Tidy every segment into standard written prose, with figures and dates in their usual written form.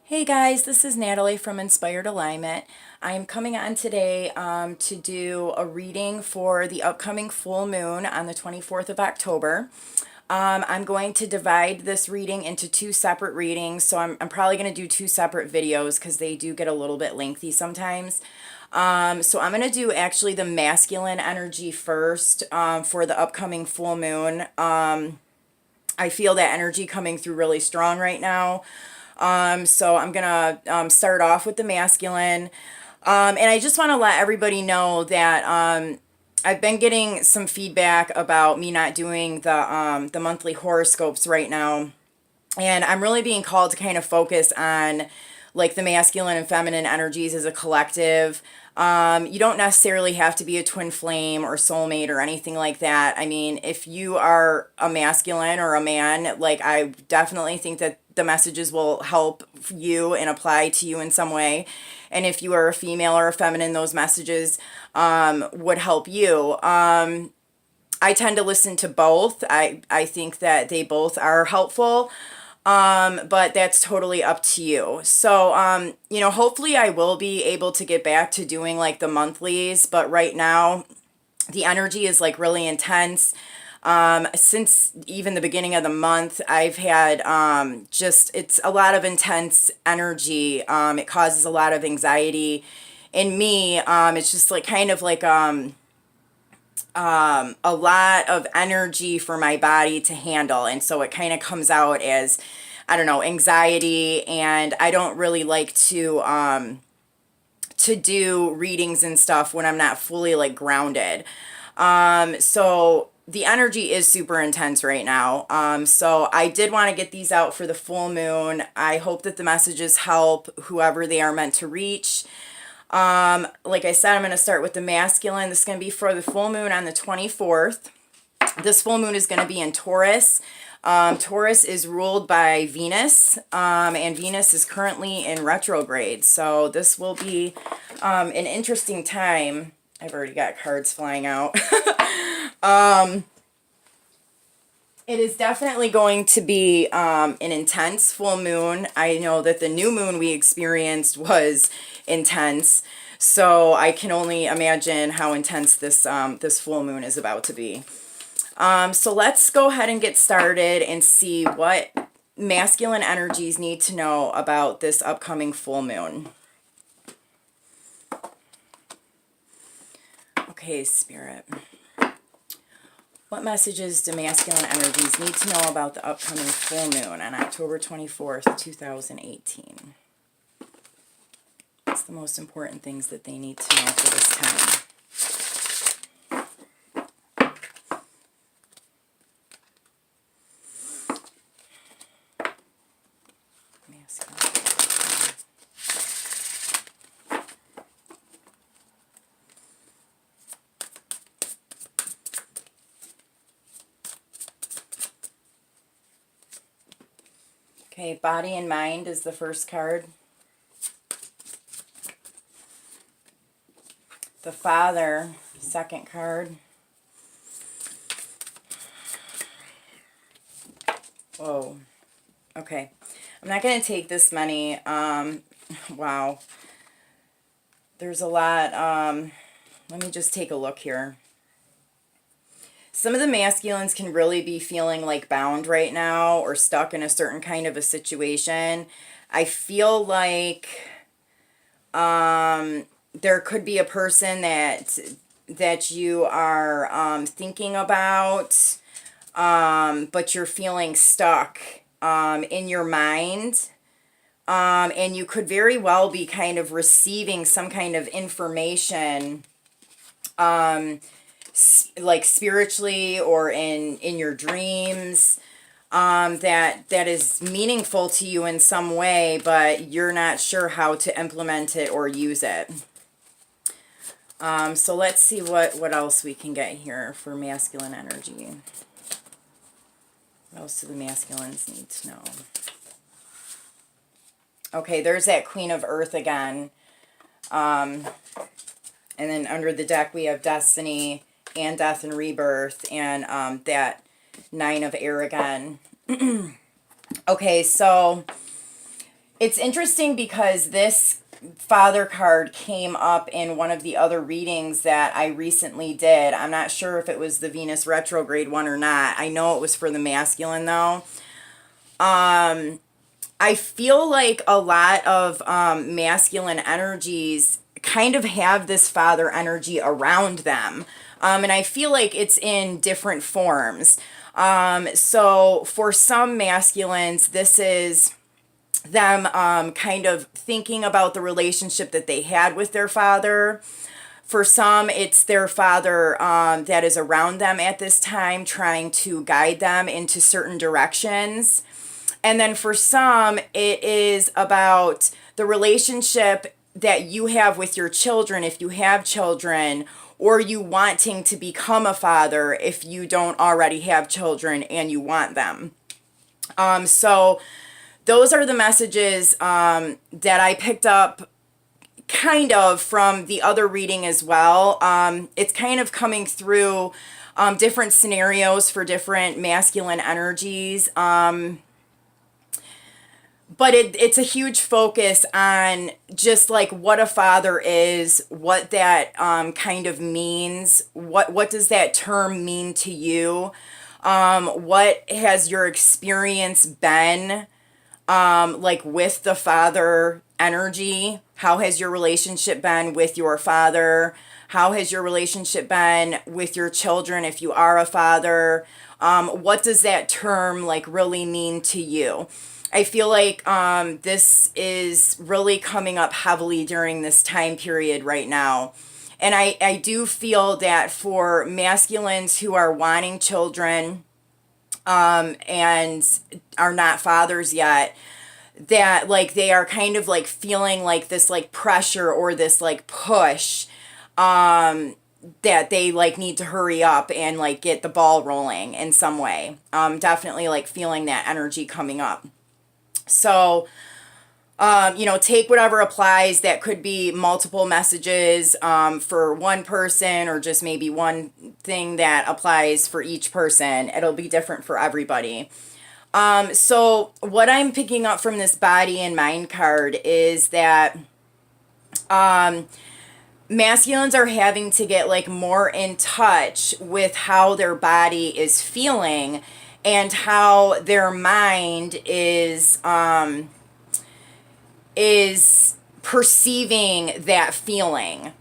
Hey guys, this is Natalie from Inspired Alignment. I'm coming on today to do a reading for the upcoming full moon on the 24th of October. I'm going to divide this reading into two separate readings, so I'm probably going to do two separate videos because they do get a little bit lengthy sometimes. So I'm going to do actually the masculine energy first for the upcoming full moon. I feel that energy coming through really strong right now. So I'm gonna start off with the masculine. And I just want to let everybody know that I've been getting some feedback about me not doing the monthly horoscopes right now. And I'm really being called to kind of focus on like the masculine and feminine energies as a collective. You don't necessarily have to be a twin flame or soulmate or anything like that. I mean, if you are a masculine or a man, like I definitely think that the messages will help you and apply to you in some way. And if you are a female or a feminine, those messages would help you. I tend to listen to both. I think that they both are helpful. But that's totally up to you. So, hopefully I will be able to get back to doing like the monthlies, but right now the energy is like really intense. Since even the beginning of the month, I've had it's a lot of intense energy. It causes a lot of anxiety in me. It's just like kind of like a lot of energy for my body to handle. And so it kind of comes out as, I don't know, anxiety. And I don't really like to do readings and stuff when I'm not fully like grounded. So the energy is super intense right now. So I did want to get these out for the full moon. I hope that the messages help whoever they are meant to reach. Like I said, I'm going to start with the masculine. This is going to be for the full moon on the 24th. This full moon is going to be in Taurus. Taurus is ruled by Venus, and Venus is currently in retrograde. So this will be an interesting time. I've already got cards flying out. It is definitely going to be an intense full moon. I know that the new moon we experienced was intense, so I can only imagine how intense this full moon is about to be. So let's go ahead and get started and see what masculine energies need to know about this upcoming full moon. Okay, Spirit. What messages do masculine energies need to know about the upcoming full moon on October 24th, 2018? What's the most important things that they need to know for this time? Okay, body and mind is the first card. The Father, second card. Whoa. Okay. I'm not going to take this many. Wow. There's a lot. Let me just take a look here. Some of the masculines can really be feeling like bound right now or stuck in a certain kind of a situation. I feel like there could be a person that you are thinking about, but you're feeling stuck in your mind. And you could very well be kind of receiving some kind of information like spiritually or in your dreams, that is meaningful to you in some way, but you're not sure how to implement it or use it. So let's see what else we can get here for masculine energy. What else do the masculines need to know? Okay, there's that Queen of Earth again. And then under the deck we have Destiny and Death and Rebirth, and that Nine of Air again. Okay, so It's interesting because this father card came up in one of the other readings that I recently did. I'm not sure if it was the Venus retrograde one or not. I know it was for the masculine though. I feel like a lot of masculine energies kind of have this father energy around them. And I feel like it's in different forms. So for some masculines, this is them kind of thinking about the relationship that they had with their father. For some, it's their father that is around them at this time, trying to guide them into certain directions. And then for some, it is about the relationship that you have with your children, if you have children, or you wanting to become a father if you don't already have children and you want them. So those are the messages that I picked up kind of from the other reading as well. It's kind of coming through different scenarios for different masculine energies. But it's a huge focus on just like what a father is, what that kind of means, what does that term mean to you, what has your experience been like with the father energy, how has your relationship been with your father, how has your relationship been with your children if you are a father, what does that term like really mean to you. I feel like this is really coming up heavily during this time period right now. And I do feel that for masculines who are wanting children and are not fathers yet, that like they are kind of like feeling like this like pressure or this like push that they like need to hurry up and like get the ball rolling in some way. Definitely like feeling that energy coming up. So, take whatever applies. That could be multiple messages for one person or just maybe one thing that applies for each person. It'll be different for everybody. So what I'm picking up from this body and mind card is that masculines are having to get like more in touch with how their body is feeling and how their mind is perceiving that feeling.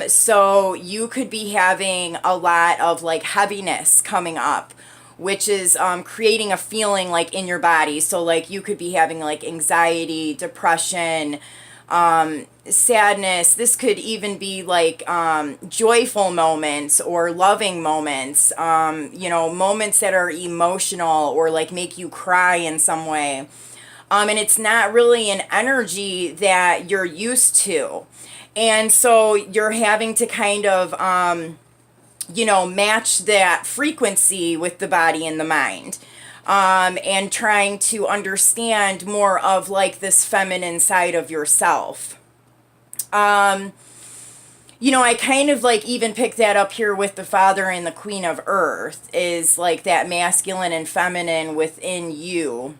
So you could be having a lot of like heaviness coming up, which is creating a feeling like in your body. So like you could be having like anxiety, depression, sadness. This could even be like joyful moments or loving moments, moments that are emotional or like make you cry in some way. And it's not really an energy that you're used to. And so you're having to kind of, match that frequency with the body and the mind. And trying to understand more of like this feminine side of yourself. I kind of like even pick that up here with the Father and the Queen of Earth is like that masculine and feminine within you.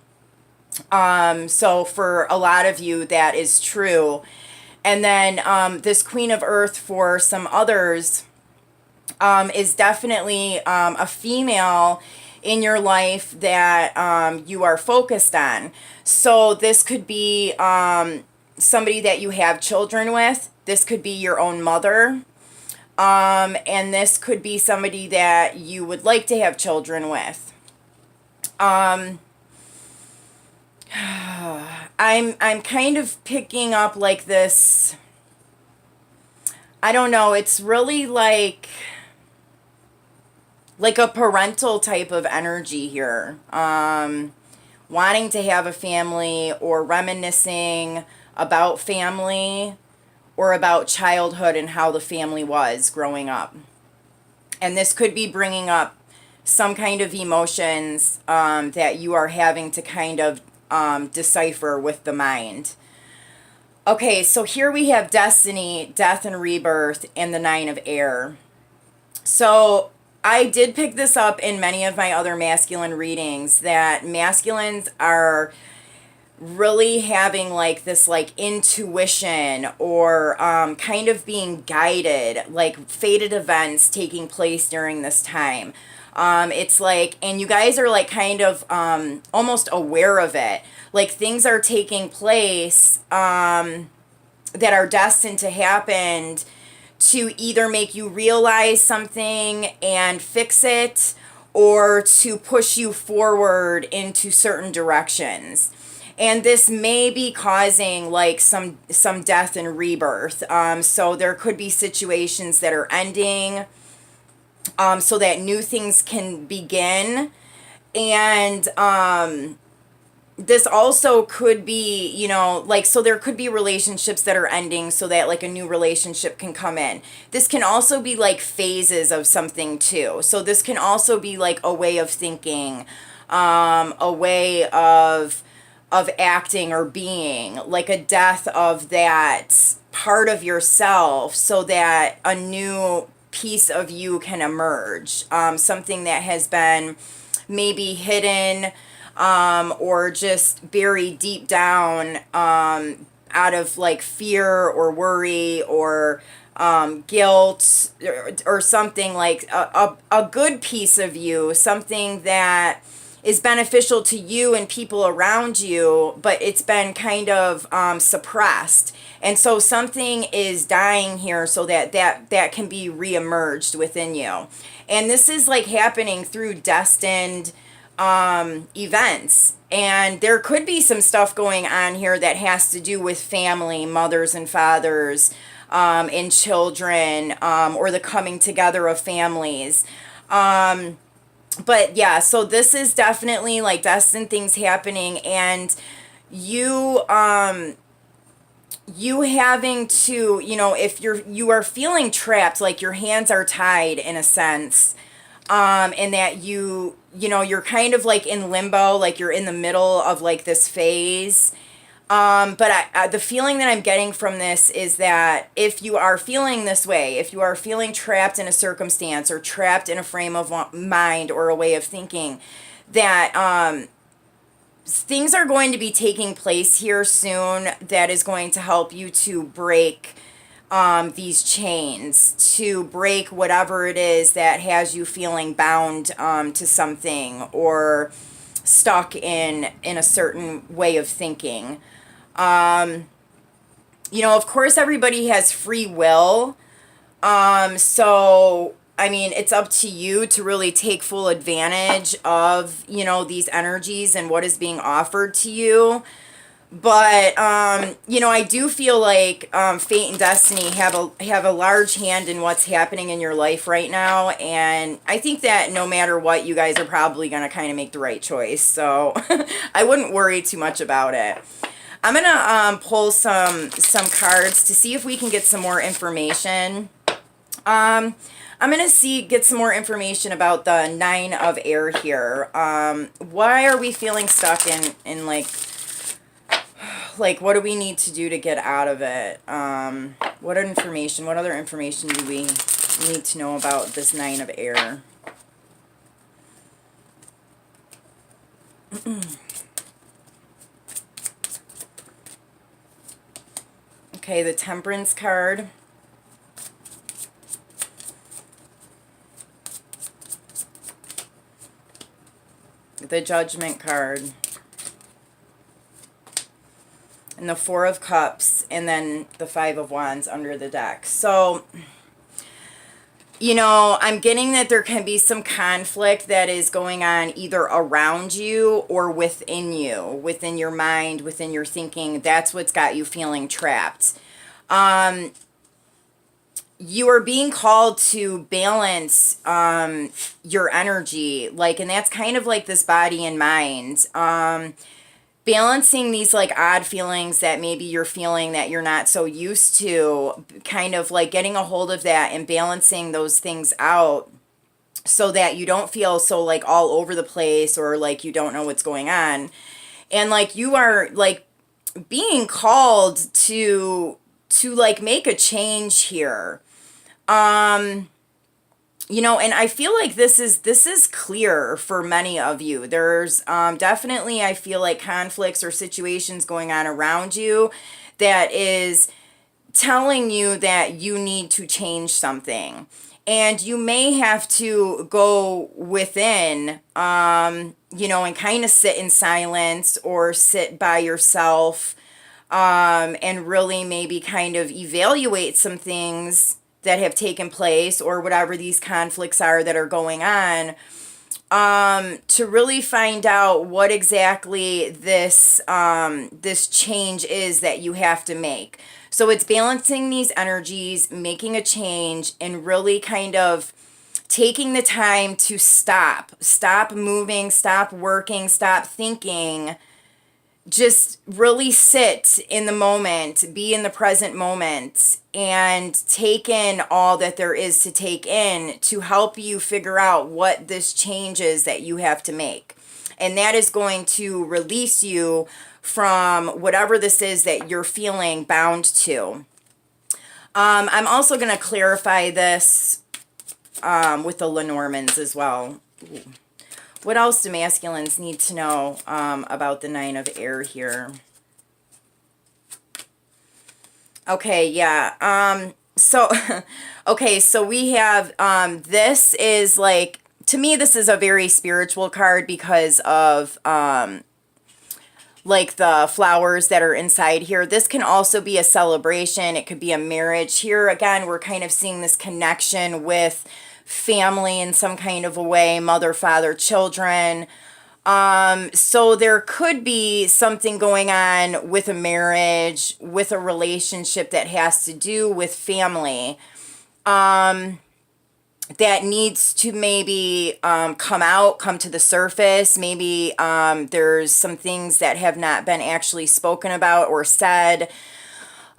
So for a lot of you, that is true. And then this Queen of Earth for some others is definitely a female in your life that you are focused on. So this could be somebody that you have children with. This could be your own mother. And this could be somebody that you would like to have children with. I'm kind of picking up like this. I don't know, it's really like a parental type of energy here. Wanting to have a family or reminiscing about family or about childhood and how the family was growing up. And this could be bringing up some kind of emotions that you are having to kind of decipher with the mind. Okay, so here we have destiny, death and rebirth, and the Nine of Air. So I did pick this up in many of my other masculine readings that masculines are really having like this like intuition, or kind of being guided, like fated events taking place during this time. It's like, and you guys are like kind of almost aware of it. Like things are taking place that are destined to happen to either make you realize something and fix it, or to push you forward into certain directions. And this may be causing like some death and rebirth. So there could be situations that are ending, so that new things can begin. And this also could be, like, so there could be relationships that are ending so that like a new relationship can come in. This can also be like phases of something too. So this can also be like a way of thinking, a way of acting or being, like a death of that part of yourself so that a new piece of you can emerge. Something that has been maybe hidden, or just buried deep down, out of like fear or worry, or guilt, or something, like a good piece of you, something that is beneficial to you and people around you, but it's been kind of suppressed. And so something is dying here so that can be reemerged within you. And this is like happening through destined events. And there could be some stuff going on here that has to do with family, mothers and fathers, and children, or the coming together of families. But yeah, so this is definitely like destined things happening, and you you having to, if you are feeling trapped, like your hands are tied in a sense, and that you're kind of like in limbo, like you're in the middle of like this phase. But the feeling that I'm getting from this is that if you are feeling this way, if you are feeling trapped in a circumstance or trapped in a frame of mind or a way of thinking, that things are going to be taking place here soon that is going to help you to break these chains, to break whatever it is that has you feeling bound to something, or stuck in a certain way of thinking. Of course, everybody has free will. So, I mean, it's up to you to really take full advantage of, these energies and what is being offered to you. But, I do feel like fate and destiny have a large hand in what's happening in your life right now. And I think that no matter what, you guys are probably going to kind of make the right choice. So I wouldn't worry too much about it. I'm going to pull some cards to see if we can get some more information. I'm going to get some more information about the Nine of Air here. Why are we feeling stuck in like, what do we need to do to get out of it? What other information do we need to know about this Nine of Air? Okay, the Temperance card. The Judgment card. And the Four of Cups, and then the Five of Wands under the deck. So, I'm getting that there can be some conflict that is going on either around you or within you, within your mind, within your thinking. That's what's got you feeling trapped. You are being called to balance your energy, and that's kind of like this body and mind. Balancing these like odd feelings that maybe you're feeling that you're not so used to, kind of like getting a hold of that and balancing those things out so that you don't feel so like all over the place, or like you don't know what's going on. And like you are like being called to like make a change here. you know, and I feel like this is clear for many of you. There's definitely, I feel like, conflicts or situations going on around you that is telling you that you need to change something. And you may have to go within, you know, and kind of sit in silence or sit by yourself, and really maybe kind of evaluate some things that have taken place or whatever these conflicts are that are going on, to really find out what exactly this change is that you have to make. So it's balancing these energies, making a change, and really kind of taking the time to stop moving, stop working, stop thinking, just really sit in the moment, be in the present moment, and take in all that there is to take in to help you figure out what this change is that you have to make. And that is going to release you from whatever this is that you're feeling bound to. I'm also going to clarify this with the Lenormands as well. Ooh. What else do masculines need to know about the Nine of Air here? Okay, yeah. So, okay, so we have, this is like, to me, this is a very spiritual card because of, like the flowers that are inside here. This can also be a celebration. It could be a marriage. Here, again, we're kind of seeing this connection with family in some kind of a way, mother, father, children. So there could be something going on with a marriage, with a relationship that has to do with family, that needs to maybe come to the surface. Maybe there's some things that have not been actually spoken about or said,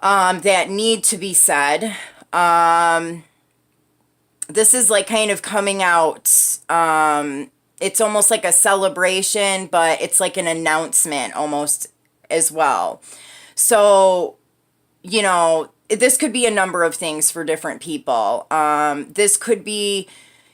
that need to be said. This is like kind of coming out. It's almost like a celebration, but it's like an announcement almost as well. So, you know, this could be a number of things for different people. This could be,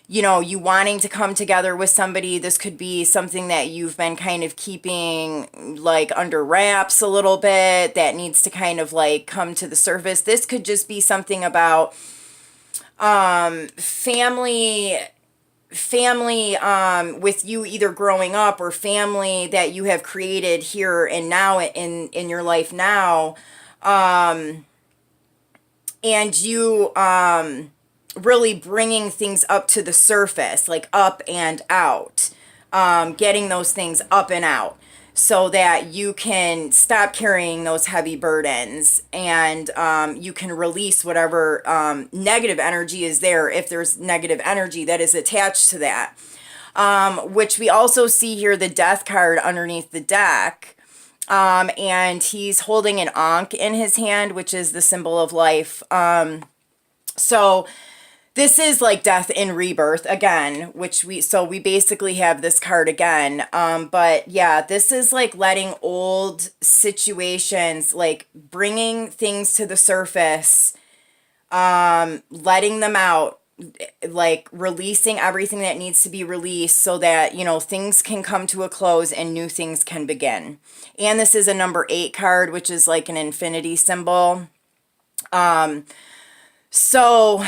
you know, you wanting to come together with somebody. This could be something that you've been kind of keeping like under wraps a little bit that needs to kind of like come to the surface. This could just be something about family, with you either growing up or family that you have created here and now in your life now, and you really bringing things up to the surface, like up and out, getting those things up and out so that you can stop carrying those heavy burdens, and you can release whatever negative energy is there, if there's negative energy that is attached to that. Which we also see here, the Death card underneath the deck. And he's holding an Ankh in his hand, which is the symbol of life. So this is like death and rebirth again, which we basically have this card again. But yeah, this is like letting old situations, like bringing things to the surface, letting them out, like releasing everything that needs to be released so that, you know, things can come to a close and new things can begin. And this is a number 8 card, which is like an infinity symbol. So,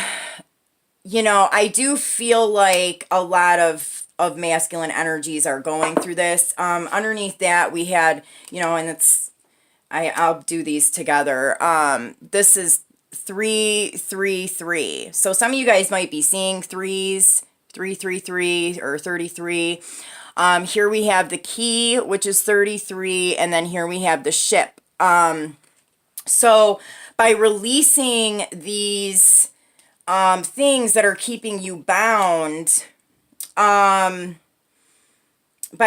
you know, I do feel like a lot of masculine energies are going through this. Underneath that we had, you know, and I'll do these together. This is 333. So some of you guys might be seeing threes, 333 or 33. Here we have the key, which is 33, and then here we have the ship. So by releasing these things that are keeping you bound, by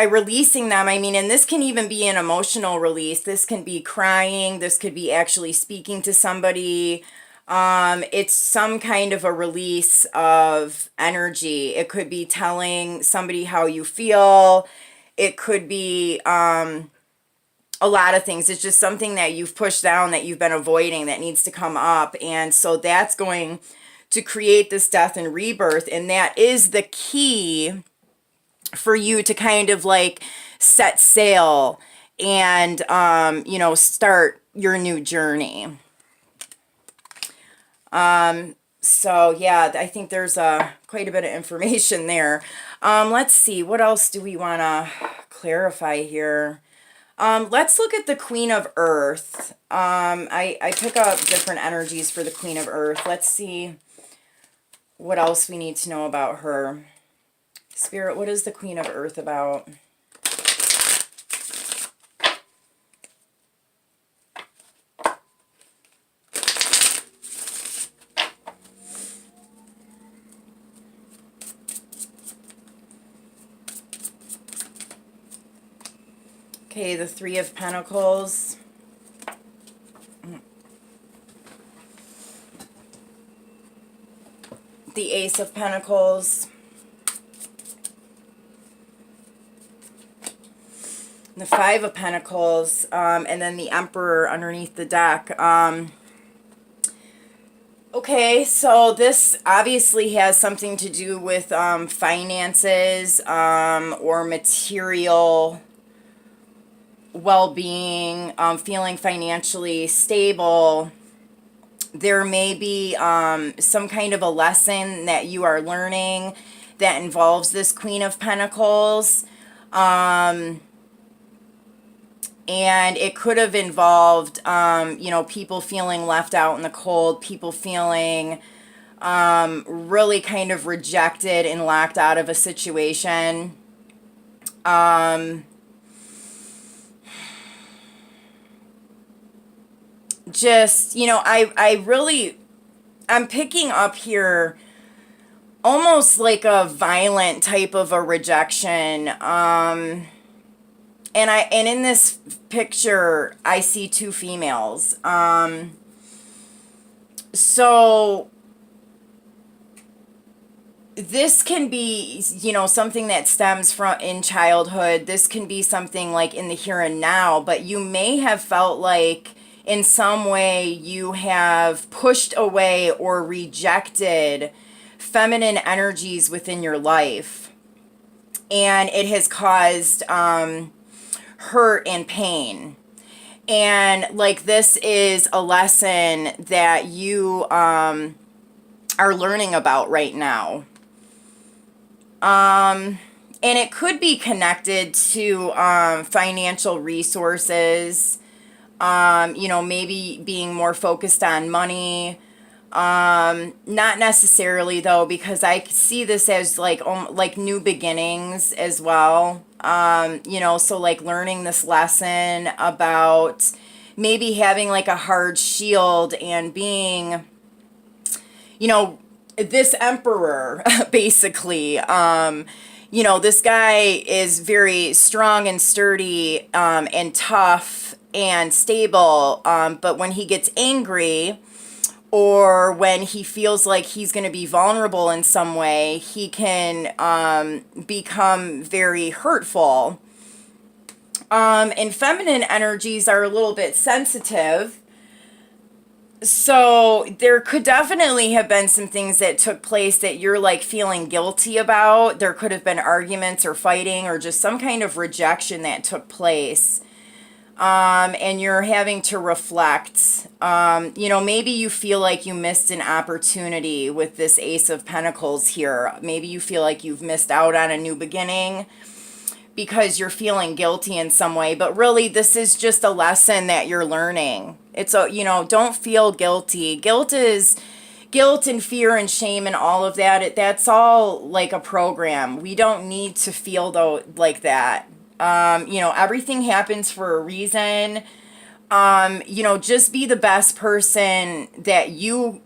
releasing them, I mean, and this can even be an emotional release. This can be crying. This could be actually speaking to somebody. It's some kind of a release of energy. It could be telling somebody how you feel. It could be a lot of things. It's just something that you've pushed down, that you've been avoiding, that needs to come up. And so that's going to create this death and rebirth. And that is the key for you to kind of like set sail and, you know, start your new journey. So yeah, I think there's quite a bit of information there. Let's see, what else do we want to clarify here? Let's look at the Queen of Earth. I pick up different energies for the Queen of Earth. Let's see what else we need to know about her. Spirit, what is the Queen of Earth about? Okay, the Three of Pentacles. The Ace of Pentacles. The Five of Pentacles. And then the Emperor underneath the deck. Okay, so this obviously has something to do with finances or material well-being, feeling financially stable. There may be some kind of a lesson that you are learning that involves this Queen of Pentacles. And it could have involved, you know, people feeling left out in the cold, people feeling really kind of rejected and locked out of a situation. Just, you know, I'm picking up here almost like a violent type of a rejection. And in this picture, I see two females. So this can be, you know, something that stems from in childhood. This can be something like in the here and now, but you may have felt like in some way you have pushed away or rejected feminine energies within your life. And it has caused hurt and pain. And like this is a lesson that you are learning about right now. And it could be connected to financial resources. You know, maybe being more focused on money. Not necessarily though, because I see this as like new beginnings as well. You know, so like learning this lesson about maybe having like a hard shield and being, you know, this Emperor basically, you know, this guy is very strong and sturdy, and tough and stable, but when he gets angry or when he feels like he's going to be vulnerable in some way, he can become very hurtful. And feminine energies are a little bit sensitive. So there could definitely have been some things that took place that you're like feeling guilty about. There could have been arguments or fighting or just some kind of rejection that took place. And you're having to reflect. You know, maybe you feel like you missed an opportunity with this Ace of Pentacles here. Maybe you feel like you've missed out on a new beginning because you're feeling guilty in some way. But really, this is just a lesson that you're learning. It's a, you know, don't feel guilty. Guilt and fear and shame and all of that. That's all like a program. We don't need to feel though like that. You know, everything happens for a reason. You know, just be the best person that you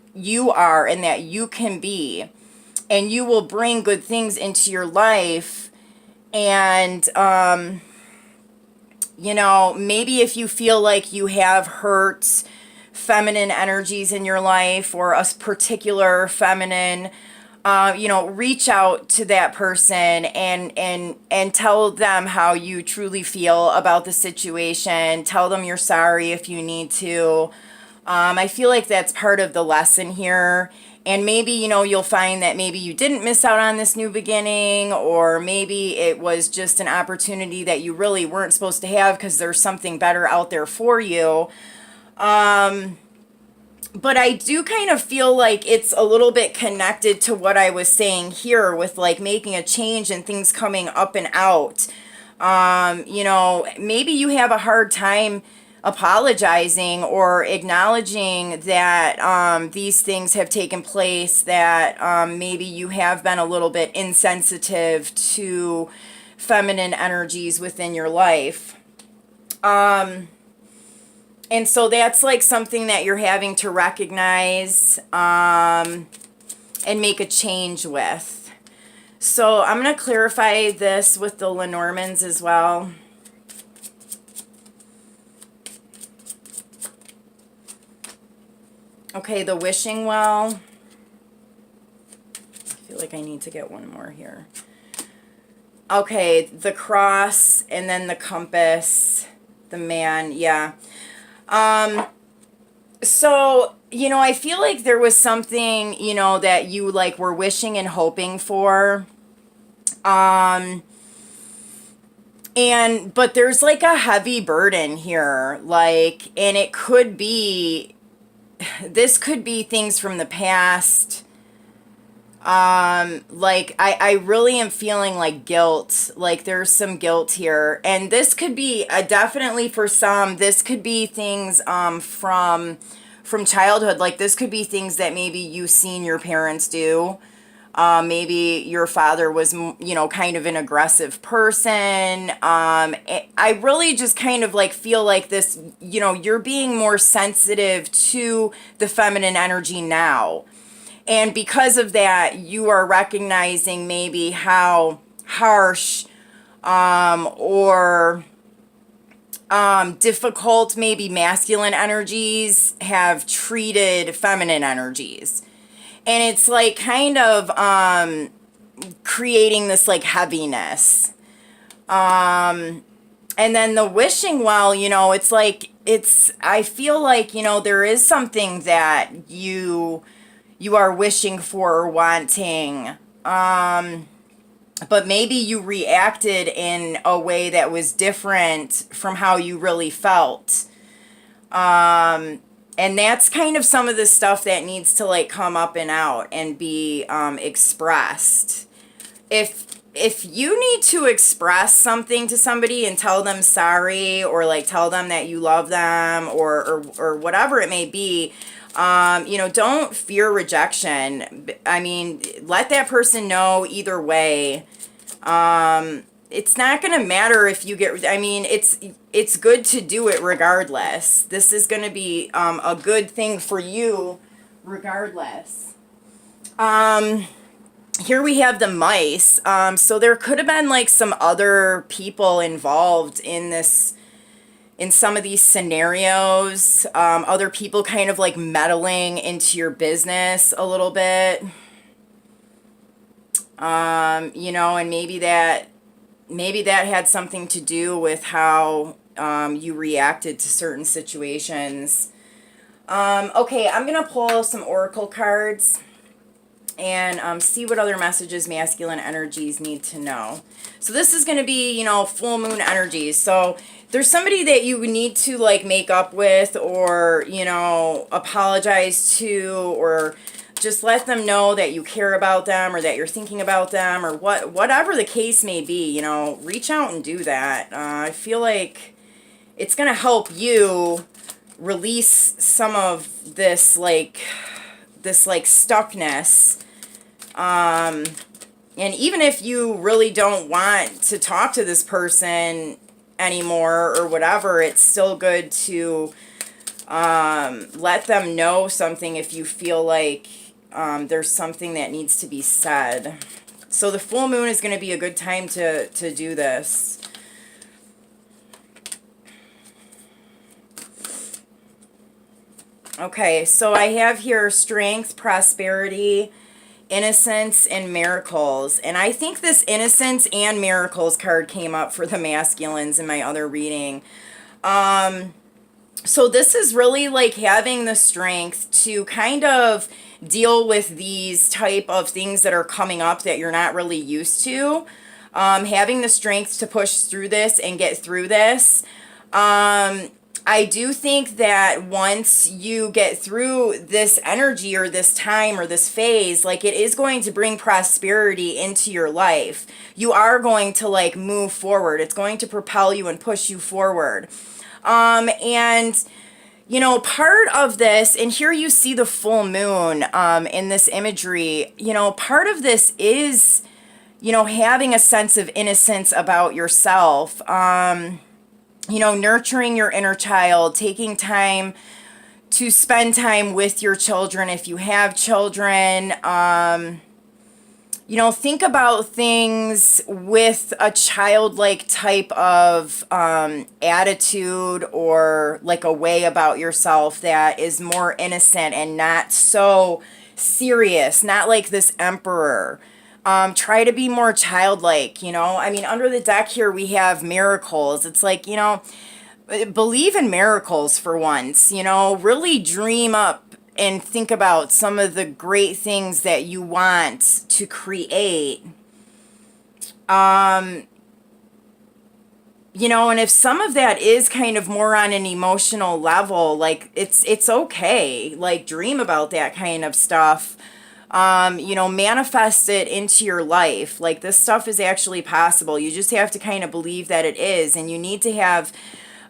are and that you can be, and you will bring good things into your life. And, you know, maybe if you feel like you have hurt feminine energies in your life or a particular feminine, you know, reach out to that person and tell them how you truly feel about the situation. Tell them you're sorry if you need to. I feel like that's part of the lesson here. And maybe, you'll find that maybe you didn't miss out on this new beginning, or maybe it was just an opportunity that you really weren't supposed to have because there's something better out there for you. But I do kind of feel like it's a little bit connected to what I was saying here with like making a change and things coming up and out. Maybe you have a hard time apologizing or acknowledging that these things have taken place, that maybe you have been a little bit insensitive to feminine energies within your life. And so that's like something that you're having to recognize and make a change with. So I'm going to clarify this with the Lenormands as well. Okay, the wishing well. I feel like I need to get one more here. Okay, the cross, and then the compass, the man, yeah. So, I feel like there was something, that you like were wishing and hoping for. But there's like a heavy burden here, like, and this could be things from the past. Like I really am feeling like guilt, like there's some guilt here, and this could be definitely for some, this could be things from childhood. Like this could be things that maybe you've seen your parents do. Maybe your father was, kind of an aggressive person. I really just kind of like feel like this, you're being more sensitive to the feminine energy now. And because of that, you are recognizing maybe how harsh or difficult maybe masculine energies have treated feminine energies. And it's like kind of creating this like heaviness. And then the wishing well, it's like, I feel like, there is something that you are wishing for or wanting, but maybe you reacted in a way that was different from how you really felt. And that's kind of some of the stuff that needs to like come up and out and be expressed. If you need to express something to somebody and tell them sorry, or like tell them that you love them, or whatever it may be, don't fear rejection. I mean, let that person know either way. It's not going to matter if you get, it's good to do it regardless. This is going to be a good thing for you regardless. Here we have the mice. So there could have been like some other people involved in this, in some of these scenarios, other people kind of like meddling into your business a little bit, and maybe that had something to do with how you reacted to certain situations. Okay, I'm gonna pull some oracle cards and see what other messages masculine energies need to know. So this is going to be, full moon energies. So there's somebody that you need to like make up with, or, apologize to, or just let them know that you care about them, or that you're thinking about them, or whatever the case may be, reach out and do that. I feel like it's going to help you release some of this stuckness. And even if you really don't want to talk to this person anymore or whatever, it's still good to let them know something if you feel like there's something that needs to be said. So the full moon is going to be a good time to do this. Okay, so I have here strength, prosperity, innocence, and miracles. And I think this innocence and miracles card came up for the masculines in my other reading. So this is really like having the strength to kind of deal with these type of things that are coming up that you're not really used to. Having the strength to push through this and get through this. I do think that once you get through this energy or this time or this phase, like it is going to bring prosperity into your life. You are going to like move forward. It's going to propel you and push you forward. And you know, part of this, and here you see the full moon in this imagery, you know, part of this is, you know, having a sense of innocence about yourself, you know, nurturing your inner child, taking time to spend time with your children if you have children. You know, think about things with a childlike type of attitude or like a way about yourself that is more innocent and not so serious, not like this emperor. Try to be more childlike, you know. I mean, under the deck here we have miracles. It's like, you know, believe in miracles for once, you know, really dream up and think about some of the great things that you want to create. You know, and if some of that is kind of more on an emotional level, like it's okay. Like dream about that kind of stuff. You know, manifest it into your life. Like this stuff is actually possible. You just have to kind of believe that it is, and you need to have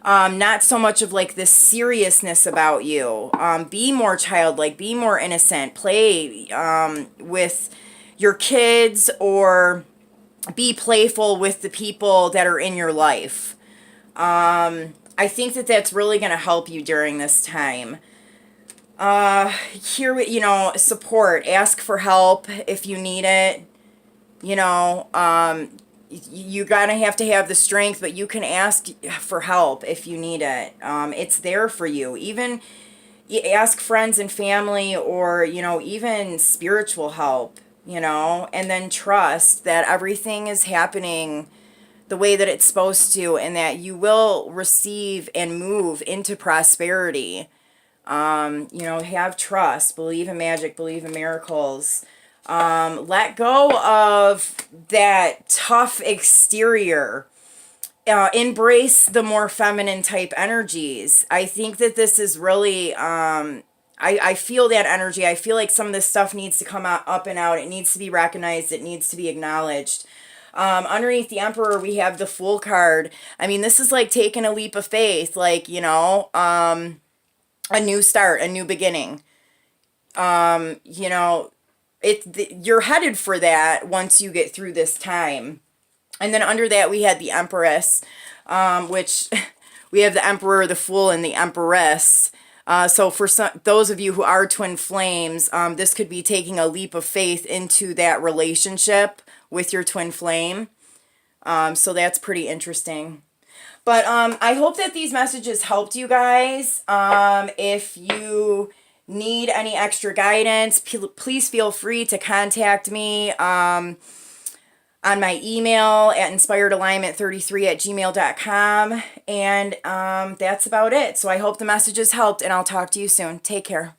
not so much of like this seriousness about you. Be more childlike, be more innocent, play with your kids, or be playful with the people that are in your life. I think that that's really going to help you during this time. Here, you know, support, ask for help if you need it. You know, you gotta have to have the strength, but you can ask for help if you need it. It's there for you. Even ask friends and family, or, you know, even spiritual help, you know, and then trust that everything is happening the way that it's supposed to, and that you will receive and move into prosperity. You know, have trust, believe in magic, believe in miracles. Let go of that tough exterior. Embrace the more feminine type energies. I think that this is really, I feel that energy. I feel like some of this stuff needs to come out, up and out. It needs to be recognized. It needs to be acknowledged. Underneath the Emperor, we have the Fool card. I mean, this is like taking a leap of faith, like, you know, a new start, a new beginning. You know, you're headed for that once you get through this time. And then under that we had the Empress, which we have the Emperor, the Fool, and the Empress. So for those of you who are twin flames, this could be taking a leap of faith into that relationship with your twin flame. So that's pretty interesting. But I hope that these messages helped you guys. If you need any extra guidance, please feel free to contact me on my email at inspiredalignment33@gmail.com. And that's about it. So I hope the messages helped, and I'll talk to you soon. Take care.